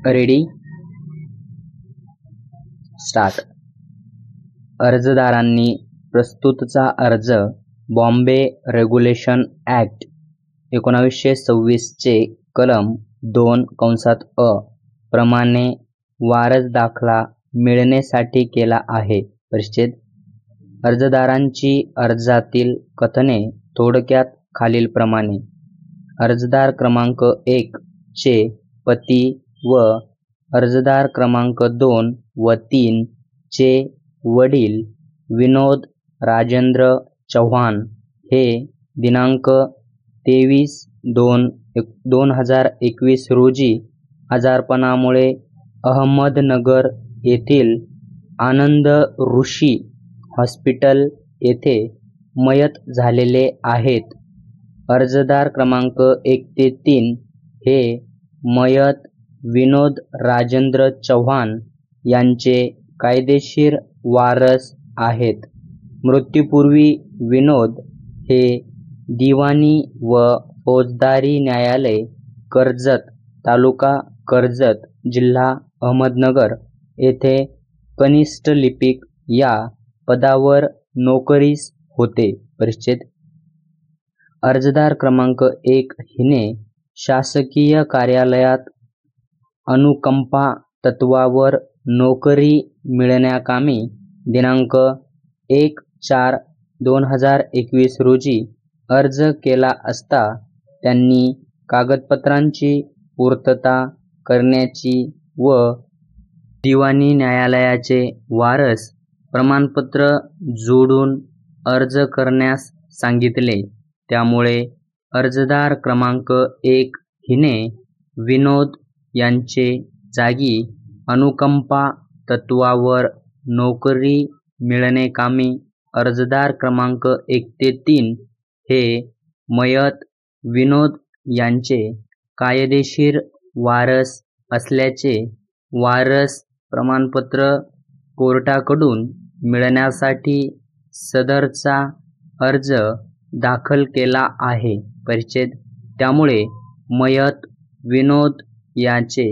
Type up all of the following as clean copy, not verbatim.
Ready start. अर्जदारांनी प्रस्तुतचा अर्ज Bombay regulation act 1926 चे कलम 2(अ) प्रमाणे वारस दाखला मिळण्यासाठी केला आहे. परिच्छेद. अर्जदारांची अर्जातील कथने थोडक्यात खालीलप्रमाणे. अर्जदार क्रमांक 1 चे पती व अर्जदार क्रमांक 2 व 3 चे वडील विनोद राजेंद्र चव्हाण हे दिनांक 23/2/2021 रोजी आजारपणामुळे अहमदनगर येथील आनंद ऋषी हॉस्पिटल येथे मयत झालेले आहेत. अर्जदार क्रमांक 1 ते 3 हे मयत विनोद राजेंद्र चव्हाण यांचे कायदेशीर वारस आहेत. मृत्यूपूर्वी विनोद हे दिवाणी व फौजदारी न्यायालय कर्जत, तालुका कर्जत, जिल्हा अहमदनगर येथे कनिष्ठ लिपिक या पदावर नोकरीस होते. परिच्छेद. अर्जदार क्रमांक 1 हिने शासकीय कार्यालयात अनुकंपा तत्वावर नोकरी मिळण्याकामी दिनांक 1/4/2021 रोजी अर्ज केला असता त्यांनी कागदपत्रांची पूर्तता करण्याची व दिवाणी न्यायालयाचे वारस प्रमाणपत्र जोडून अर्ज करण्यास सांगितले. त्यामुळे अर्जदार क्रमांक 1 हिने विनोद यांचे जागी अनुकंपा तत्वावर नोकरी मिळण्याकामी अर्जदार क्रमांक 1 ते 3 हे मयत विनोद यांचे कायदेशीर वारस असल्याचे वारस प्रमाणपत्र कोर्टाकडून मिळण्यासाठी सदरचा अर्ज दाखल केला आहे. परिच्छेद. त्यामुळे मयत विनोद याचे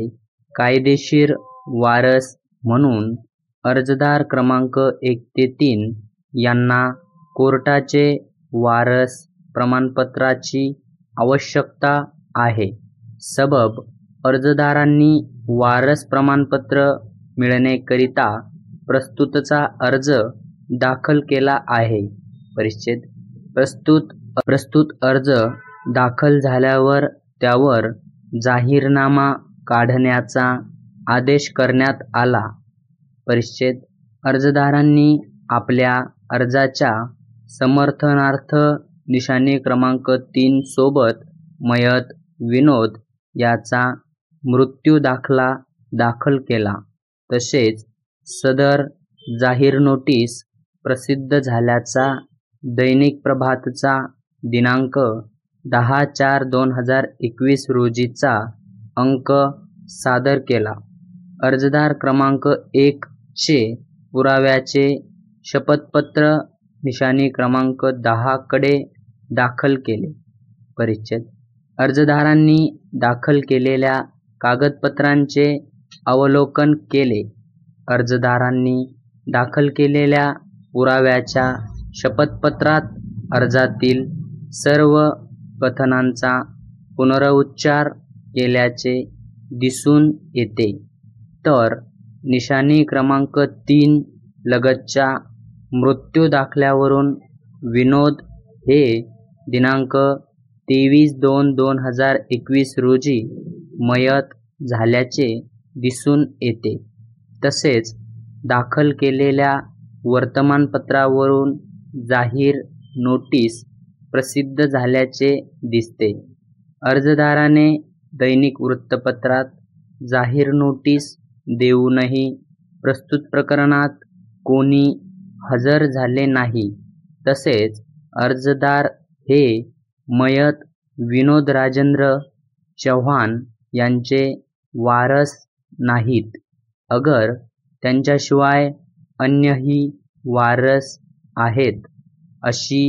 कायदेशीर वारस म्हणून अर्जदार क्रमांक 1 ते 3 यांना कोर्टाचे वारस प्रमाणपत्राची आवश्यकता आहे. सबब अर्जदारांनी वारस प्रमाणपत्र मिळण्याकरिता प्रस्तुतचा अर्ज दाखल केला आहे. परिच्छेद. प्रस्तुत अर्ज दाखल झाल्यावर त्यावर जाहीरनामा काढण्याचा आदेश करण्यात आला. परिच्छेद. अर्जदारांनी आपल्या अर्जाच्या समर्थनार्थ निशाणी क्रमांक 3 सोबत मयत विनोद याचा मृत्यू दाखला दाखल केला. तसेच सदर जाहीर नोटीस प्रसिद्ध झाल्याचा दैनिक प्रभातचा दिनांक 10/4/2021 रोजीचा अंक सादर केला. अर्जदार क्रमांक 1 चे पुराव्याचे शपथपत्र निशाणी क्रमांक 10 कडे दाखल केले. परिच्छेद. अर्जदारांनी दाखल केलेल्या कागदपत्रांचे अवलोकन केले. अर्जदारांनी दाखल केलेल्या पुराव्याच्या शपथपत्रात अर्जातील सर्व कथनांचा पुनरुच्चार केल्याचे दिसून येते. तर निशाणी क्रमांक 3 लगतच्या मृत्यू दाखल्यावरून विनोद हे दिनांक 23/2/2021 रोजी मयत झाल्याचे दिसून येते. तसेच दाखल केलेल्या वर्तमानपत्रावरून जाहीर नोटीस प्रसिद्ध झाल्याचे दिसते. अर्जदाराने दैनिक वृत्तपत्रात जाहीर नोटीस देऊनही प्रस्तुत प्रकरणात कोणी हजर झाले नाही. तसेच अर्जदार हे मयत विनोद राजेंद्र चव्हाण यांचे वारस नाहीत. अगर त्यांच्याशिवाय अन्यही वारस आहेत अशी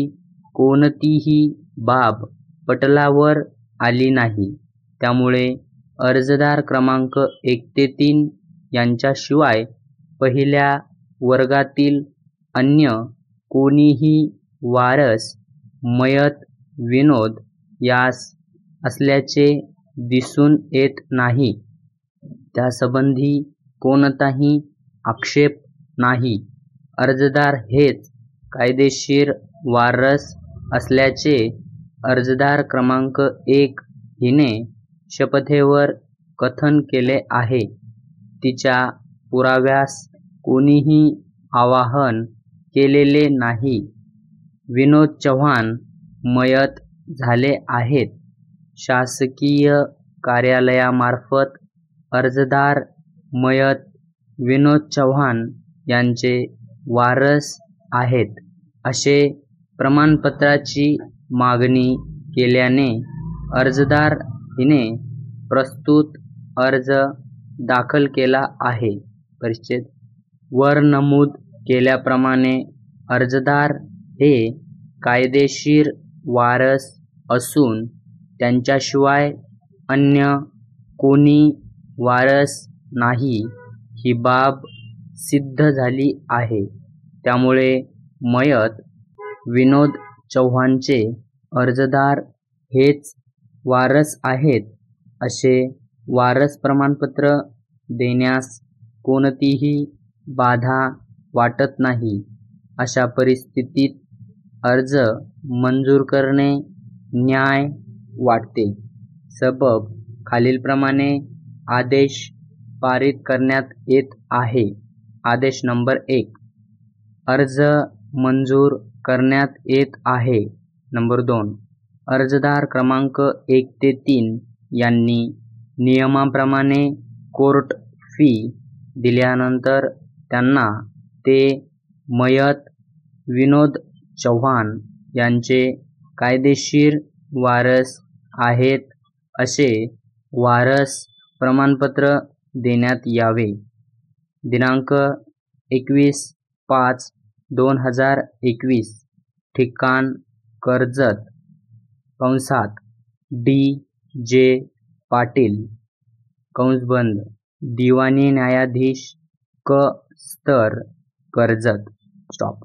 कोणतीही बाब पटलावर आली नाही. त्यामुळे अर्जदार क्रमांक 1 ते 3 यांच्याशिवाय पहिल्या वर्गातील अन्य कोणीही वारस मयत विनोद यास असल्याचे दिसून येत नाही. त्यासंबंधी कोणताही आक्षेप नाही. अर्जदार हेच कायदेशीर वारस असल्याचे अर्जदार क्रमांक 1 हिने शपथेवर कथन केले आहे. तिच्या पुराव्यास कोणीही आवाहन केलेले नाही. विनोद चव्हाण मयत झाले आहेत. शासकीय कार्यालयामार्फत अर्जदार मयत विनोद चव्हाण यांचे वारस आहेत असे प्रमाणपत्राची मागणी केल्याने अर्जदार हिने प्रस्तुत अर्ज दाखल केला आहे. परिच्छेद वर नमूद केल्याप्रमाणे अर्जदार हे कायदेशीर वारस असून त्यांच्याशिवाय अन्य कोणी वारस नाही ही बाब सिद्ध झाली आहे. त्यामुळे मयत विनोद चव्हाणचे अर्जदार हेच वारस आहेत असे वारस प्रमाणपत्र देण्यास कोणतीही बाधा वाटत नाही. अशा परिस्थितीत अर्ज मंजूर करणे न्याय वाटते. सबब खालीलप्रमाणे आदेश पारित करण्यात येत आहे. आदेश नंबर 1. अर्ज मंजूर करण्यात येत आहे. नंबर 2. अर्जदार क्रमांक 1 ते 3 यांनी नियमाप्रमाणे कोर्ट फी दिल्यानंतर त्यांना ते मयत विनोद चव्हाण यांचे कायदेशीर वारस आहेत असे वारस प्रमाणपत्र देण्यात यावे. दिनांक 21/5/2021 ठिकाण कर्जत कंसात D.J. पाटील कंसबंद दिवाणी न्यायाधीश क. स्तर कर्जत. स्टॉप.